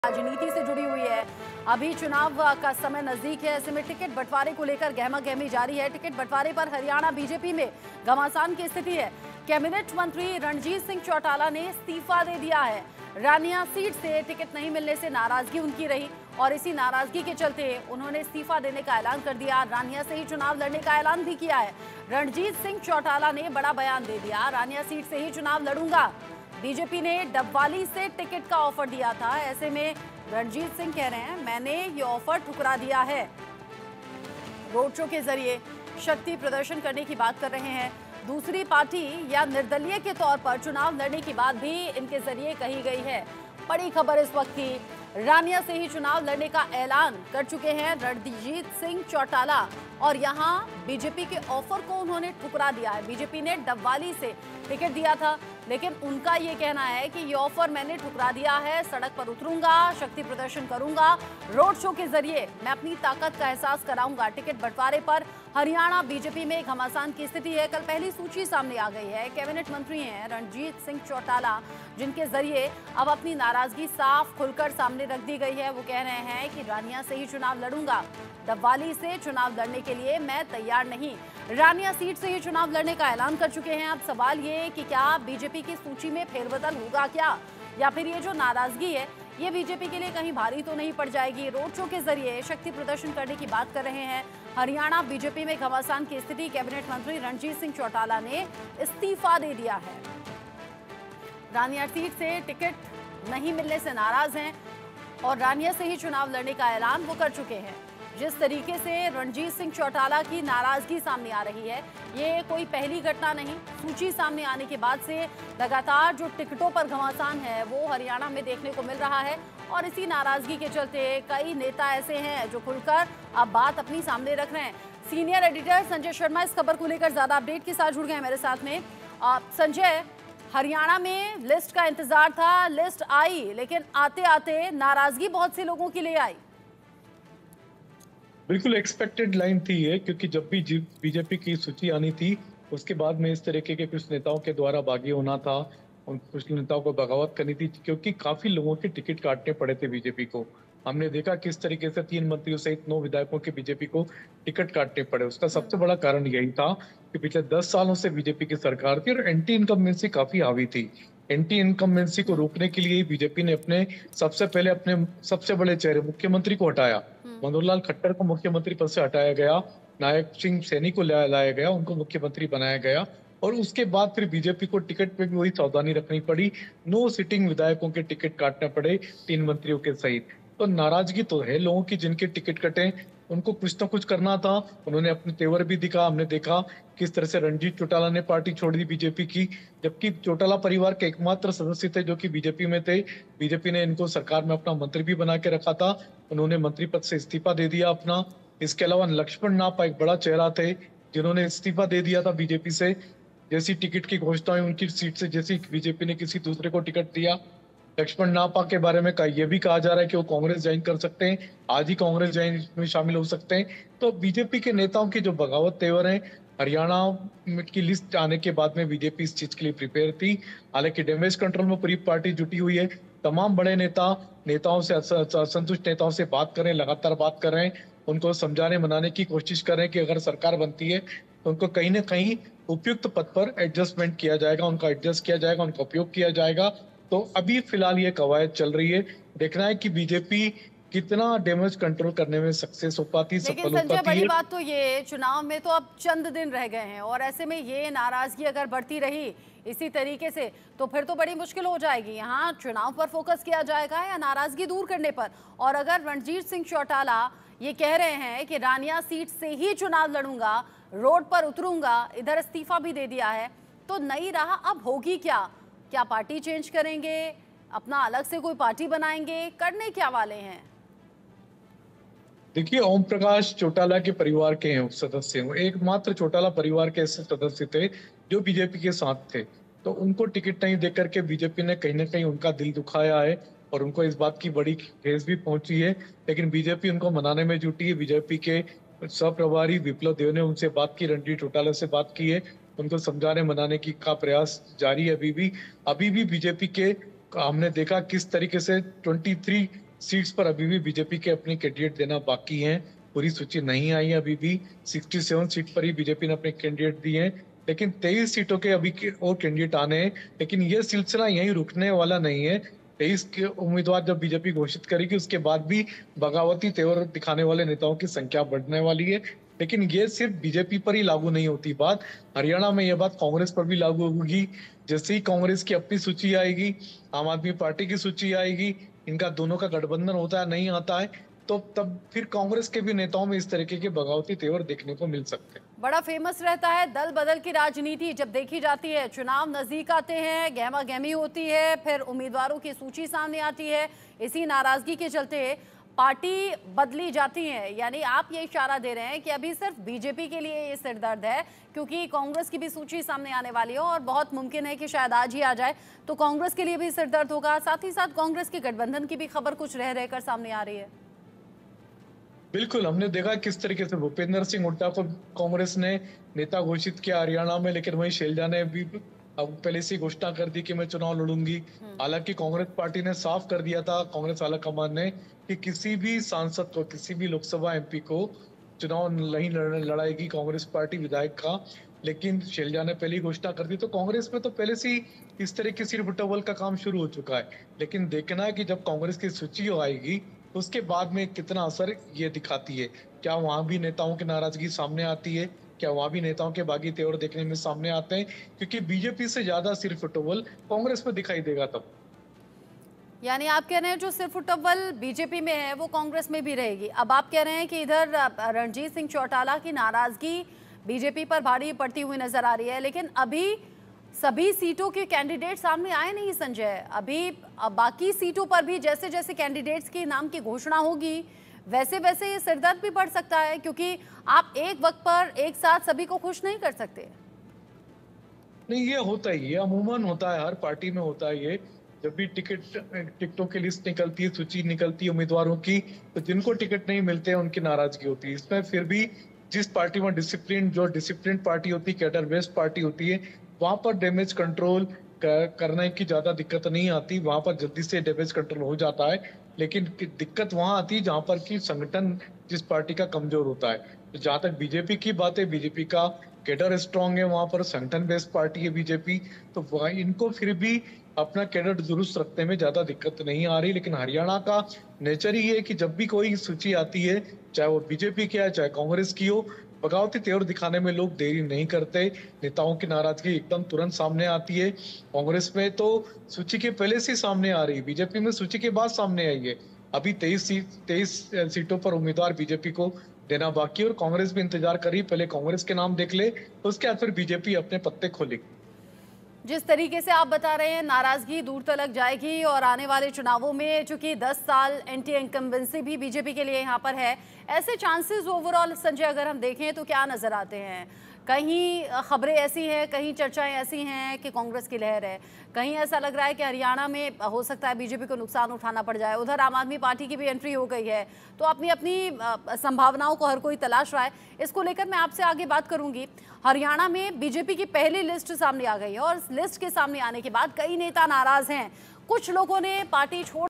राजनीति से जुड़ी हुई है। अभी चुनाव का समय नजदीक है, ऐसे में टिकट बंटवारे को लेकर गहमा-गहमी जारी है। टिकट बंटवारे पर हरियाणा बीजेपी में घमासान की स्थिति है। कैबिनेट मंत्री रणजीत सिंह चौटाला ने इस्तीफा दे दिया है। रानिया सीट से टिकट नहीं मिलने से नाराजगी उनकी रही और इसी नाराजगी के चलते उन्होंने इस्तीफा देने का ऐलान कर दिया। रानिया से ही चुनाव लड़ने का ऐलान भी किया है। रणजीत सिंह चौटाला ने बड़ा बयान दे दिया, रानिया सीट से ही चुनाव लड़ूंगा। बीजेपी ने डबवाली से टिकट का ऑफर दिया था, ऐसे में रणजीत सिंह कह रहे हैं मैंने ये ऑफर ठुकरा दिया है। रोड शो के जरिए शक्ति प्रदर्शन करने की बात कर रहे हैं। दूसरी पार्टी या निर्दलीय के तौर पर चुनाव लड़ने की बात भी इनके जरिए कही गई है। बड़ी खबर इस वक्त की, रानिया से ही चुनाव लड़ने का ऐलान कर चुके हैं रणजीत सिंह चौटाला और यहां बीजेपी के ऑफर को उन्होंने ठुकरा दिया है। बीजेपी ने डबवाली से टिकट दिया था, लेकिन उनका ये कहना है कि ये ऑफर मैंने ठुकरा दिया है, सड़क पर उतरूंगा, शक्ति प्रदर्शन करूंगा, रोड शो के जरिए मैं अपनी ताकत का एहसास कराऊंगा। टिकट बंटवारे पर हरियाणा बीजेपी में घमासान की स्थिति है। कल पहली सूची सामने आ गई है। कैबिनेट मंत्री हैं रणजीत सिंह चौटाला, जिनके जरिए अब अपनी नाराजगी साफ खुलकर सामने रख दी गई है। वो कह रहे हैं कि रानिया से ही चुनाव लड़ूंगा, डबवाली से चुनाव लड़ने के लिए मैं तैयार नहीं। रानिया सीट से ही चुनाव लड़ने का ऐलान कर चुके हैं। अब सवाल ये कि क्या बीजेपी की सूची में फेरबदल होगा क्या, या फिर ये जो नाराजगी है ये बीजेपी के लिए कहीं भारी तो नहीं पड़ जाएगी। रोड शो के जरिए शक्ति प्रदर्शन करने की बात कर रहे हैं। हरियाणा बीजेपी में घमासान की स्थिति, कैबिनेट मंत्री रणजीत सिंह चौटाला ने इस्तीफा दे दिया है। रानिया सीट से टिकट नहीं मिलने से नाराज हैं और रानिया से ही चुनाव लड़ने का ऐलान वो कर चुके हैं। जिस तरीके से रणजीत सिंह चौटाला की नाराजगी सामने आ रही है, ये कोई पहली घटना नहीं। सूची सामने आने के बाद से लगातार जो टिकटों पर घमासान है वो हरियाणा में देखने को मिल रहा है और इसी नाराजगी के चलते कई नेता ऐसे हैं जो खुलकर अब बात अपनी सामने रख रहे हैं। सीनियर एडिटर संजय शर्मा इस खबर को लेकर ज्यादा अपडेट के साथ जुड़ गए हैं मेरे साथ में। संजय, हरियाणा में लिस्ट का इंतजार था, लिस्ट आई, लेकिन आते आते नाराजगी बहुत से लोगों के लिए आई। बिल्कुल एक्सपेक्टेड लाइन थी ये, क्योंकि जब भी बीजेपी की सूची आनी थी उसके बाद में इस तरीके के कुछ नेताओं के द्वारा बागी होना था, उन कुछ नेताओं को बगावत करनी थी, क्योंकि काफी लोगों के टिकट काटने पड़े थे बीजेपी को। हमने देखा किस तरीके से 3 मंत्रियों सहित 9 विधायकों के बीजेपी को टिकट काटने पड़े। उसका सबसे बड़ा कारण यही था कि पिछले 10 सालों से बीजेपी की सरकार थी और एंटी इनकम्बेंसी काफी हावी थी। एंटी इनकम्बेंसी को रोकने के लिए बीजेपी ने सबसे पहले अपने सबसे बड़े चेहरे मुख्यमंत्री को हटाया। मनोहर लाल खट्टर को मुख्यमंत्री पद से हटाया गया, नायक सिंह सैनी को लाया गया, उनको मुख्यमंत्री बनाया गया और उसके बाद फिर बीजेपी को टिकट पे भी वही सावधानी रखनी पड़ी। 9 सिटिंग विधायकों के टिकट काटने पड़े, 3 मंत्रियों के सहित। तो नाराजगी तो है लोगों की, जिनके टिकट कटे उनको कुछ ना कुछ करना था। उन्होंने अपने तेवर भी दिखा। हमने देखा किस तरह से रणजीत चौटाला ने पार्टी छोड़ दी बीजेपी की, जबकि चौटाला परिवार के एकमात्र सदस्य थे जो कि बीजेपी में थे। बीजेपी ने इनको सरकार में अपना मंत्री भी बना के रखा था, उन्होंने मंत्री पद से इस्तीफा दे दिया अपना। इसके अलावा लक्ष्मण नापा एक बड़ा चेहरा थे जिन्होंने इस्तीफा दे दिया था बीजेपी से। जैसी टिकट की घोषणा हुई उनकी सीट से, जैसी बीजेपी ने किसी दूसरे को टिकट दिया। लक्ष्मण नापा के बारे में यह भी कहा जा रहा है कि वो कांग्रेस ज्वाइन कर सकते हैं, आज ही कांग्रेस ज्वाइन में शामिल हो सकते हैं। तो बीजेपी के नेताओं की जो बगावत तेवर है, हरियाणा की लिस्ट आने के बाद में बीजेपी इस चीज के लिए प्रिपेयर थी। हालांकि डैमेज कंट्रोल में पूरी पार्टी जुटी हुई है। तमाम बड़े नेताओं से असंतुष्ट नेताओं से बात कर रहे हैं, लगातार बात कर रहे हैं, उनको समझाने मनाने की कोशिश कर रहे हैं कि अगर सरकार बनती है तो उनको कहीं ना कहीं उपयुक्त पद पर एडजस्टमेंट किया जाएगा, उनका एडजस्ट किया जाएगा, उनका उपयोग किया जाएगा। तो अभी फिलहाल ये कवायद चल रही है, देखना है कि बीजेपी कितना डैमेज कंट्रोल करने में सक्सेस हो पाती, लेकिन संजय बड़ी बात तो ये, चुनाव में तो अब चंद दिन रह गए हैं और ऐसे में ये नाराजगी अगर बढ़ती रही इसी तरीके से तो फिर तो बड़ी मुश्किल हो जाएगी। यहाँ चुनाव पर फोकस किया जाएगा या नाराजगी दूर करने पर? और अगर रणजीत सिंह चौटाला ये कह रहे हैं कि रानिया सीट से ही चुनाव लड़ूंगा, रोड पर उतरूंगा, इधर इस्तीफा भी दे दिया है, तो नई राह अब होगी क्या? क्या पार्टी चेंज करेंगे, अपना अलग से कोई पार्टी बनाएंगे, करने क्या वाले हैं? देखिए, ओम प्रकाश चौटाला के परिवार के हैं सदस्य हैं, एकमात्र चौटाला परिवार के ऐसे सदस्य थे जो बीजेपी के साथ थे। तो उनको टिकट नहीं देकर के बीजेपी ने कहीं ना कहीं उनका दिल दुखाया है और उनको इस बात की बड़ी ठेस भी पहुंची है। लेकिन बीजेपी उनको मनाने में जुटी है। बीजेपी के सह-प्रभारी विप्लव देव ने उनसे बात की, रणजीत चौटाला से बात की है, उनको समझाने मनाने की का प्रयास जारी है। अभी भी बीजेपी के हमने देखा किस तरीके से 23 सीट्स पर अभी भी बीजेपी के अपने कैंडिडेट देना बाकी हैं। पूरी सूची नहीं आई है अभी भी। 67 सीट पर ही बीजेपी ने अपने कैंडिडेट दिए हैं, लेकिन 23 सीटों के अभी के और कैंडिडेट आने हैं। लेकिन ये सिलसिला यहीं रुकने वाला नहीं है। 23 के उम्मीदवार जब बीजेपी घोषित करेगी, उसके बाद भी बगावती तेवर दिखाने वाले नेताओं की संख्या बढ़ने वाली है। लेकिन ये सिर्फ बीजेपी पर ही लागू नहीं होती बात, हरियाणा में यह बात कांग्रेस पर भी लागू होगी। जैसे ही कांग्रेस की अपनी सूची आएगी, आम आदमी पार्टी की सूची आएगी, इनका दोनों का गठबंधन होता है नहीं आता है, तो तब फिर कांग्रेस के भी नेताओं में इस तरीके के बगावती तेवर देखने को मिल सकते हैं। बड़ा फेमस रहता है दल बदल की राजनीति जब देखी जाती है, चुनाव नजदीक आते हैं, गहमा गहमी होती है, फिर उम्मीदवारों की सूची सामने आती है, इसी नाराजगी के चलते पार्टी बदली जाती है। यानी आप ये इशारा दे रहे हैं कि अभी सिर्फ बीजेपी के लिए ये सिरदर्द है, क्योंकि कांग्रेस की भी सूची सामने आने वाली है और बहुत मुमकिन है कि शायद आज ही आ जाए, तो कांग्रेस के लिए भी सिरदर्द होगा। साथ ही साथ कांग्रेस के गठबंधन की भी खबर कुछ रह रहकर सामने आ रही है। बिल्कुल, हमने देखा किस तरीके से भूपेंद्र सिंह हुड्डा को कांग्रेस ने नेता घोषित किया हरियाणा में, लेकिन वहीं शैलजा ने भी अब पहले से घोषणा कर दी कि मैं चुनाव लड़ूंगी। हालांकि कांग्रेस पार्टी ने साफ कर दिया था, कांग्रेस आला कमान ने, कि किसी भी सांसद को, किसी भी लोकसभा एमपी को चुनाव नहीं लड़ाएगी कांग्रेस पार्टी विधायक का। लेकिन शैलजा ने पहले ही घोषणा कर दी, तो कांग्रेस में तो पहले से ही इस तरह की सिर बुटवल का काम शुरू हो चुका है। लेकिन देखना है कि जब कांग्रेस की सूची आएगी तो उसके बाद में कितना असर ये दिखाती है। क्या वहां भी नेताओं की नाराजगी सामने आती है? क्या वहां भी नेताओं के बागी तेवर देखने में सामने आते हैं? क्योंकि बीजेपी से ज्यादा सिर फुटबॉल कांग्रेस में दिखाई देगा तब। यानी आप कह रहे हैं जो सिर्फ फुटबॉल बीजेपी में है वो कांग्रेस में भी रहेगी। अब आप कह रहे हैं कि इधर रणजीत सिंह चौटाला की नाराजगी बीजेपी पर भारी पड़ती हुई नजर आ रही है, लेकिन अभी सभी सीटों के कैंडिडेट सामने आए नहीं संजय। अभी बाकी सीटों पर भी जैसे जैसे कैंडिडेट्स के नाम की घोषणा होगी वैसे वैसे ये सिरदर्द भी बढ़ सकता है, क्योंकि आप एक वक्त पर एक साथ सभी को खुश नहीं कर सकते। नहीं, ये होता ही है, अमूमन होता है, हर पार्टी में होता है ये। जब भी टिकटों की लिस्ट निकलती है, सूची निकलती है उम्मीदवारों की, तो जिनको टिकट नहीं मिलते हैं उनकी नाराजगी होती है। इसमें फिर भी जिस पार्टी में डिसिप्लिन पार्टी होती है, कैडर बेस्ड पार्टी होती है, वहां पर डैमेज कंट्रोल करने की ज्यादा दिक्कत नहीं आती, वहां पर जल्दी से डैमेज कंट्रोल हो जाता है। लेकिन दिक्कत वहां आती है जहां पर कि संगठन जिस पार्टी का कमजोर होता है। तो जहां तक बीजेपी की बात है, बीजेपी का कैडर स्ट्रांग है, वहां पर संगठन बेस्ड पार्टी है बीजेपी, तो वह इनको फिर भी अपना कैडर दुरुस्त रखने में ज्यादा दिक्कत नहीं आ रही। लेकिन हरियाणा का नेचर ही है कि जब भी कोई सूची आती है, चाहे वो बीजेपी की है चाहे कांग्रेस की हो, बगावती तेवर दिखाने में लोग देरी नहीं करते। नेताओं की नाराजगी एकदम तुरंत सामने आती है। कांग्रेस में तो सूची के पहले से सामने आ रही, बीजेपी में सूची के बाद सामने आई है। अभी 23 सीटों पर उम्मीदवार बीजेपी को देना बाकी है और कांग्रेस भी इंतजार करी, पहले कांग्रेस के नाम देख ले, उसके बाद फिर बीजेपी अपने पत्ते खोलेगी। जिस तरीके से आप बता रहे हैं नाराजगी दूर तक जाएगी और आने वाले चुनावों में चूंकि 10 साल एंटी इनकम्बेंसी भी बीजेपी के लिए यहाँ पर है, ऐसे चांसेस ओवरऑल संजय अगर हम देखें तो क्या नजर आते हैं? कहीं खबरें ऐसी हैं, कहीं चर्चाएं ऐसी हैं कि कांग्रेस की लहर है, कहीं ऐसा लग रहा है कि हरियाणा में हो सकता है बीजेपी को नुकसान उठाना पड़ जाए, उधर आम आदमी पार्टी की भी एंट्री हो गई है, तो अपनी अपनी संभावनाओं को हर कोई तलाश रहा है। इसको लेकर मैं आपसे आगे बात करूंगी। हरियाणा में बीजेपी की पहली लिस्ट सामने आ गई है और इस लिस्ट के सामने आने के बाद कई नेता नाराज हैं, कुछ लोगों ने पार्टी छोड़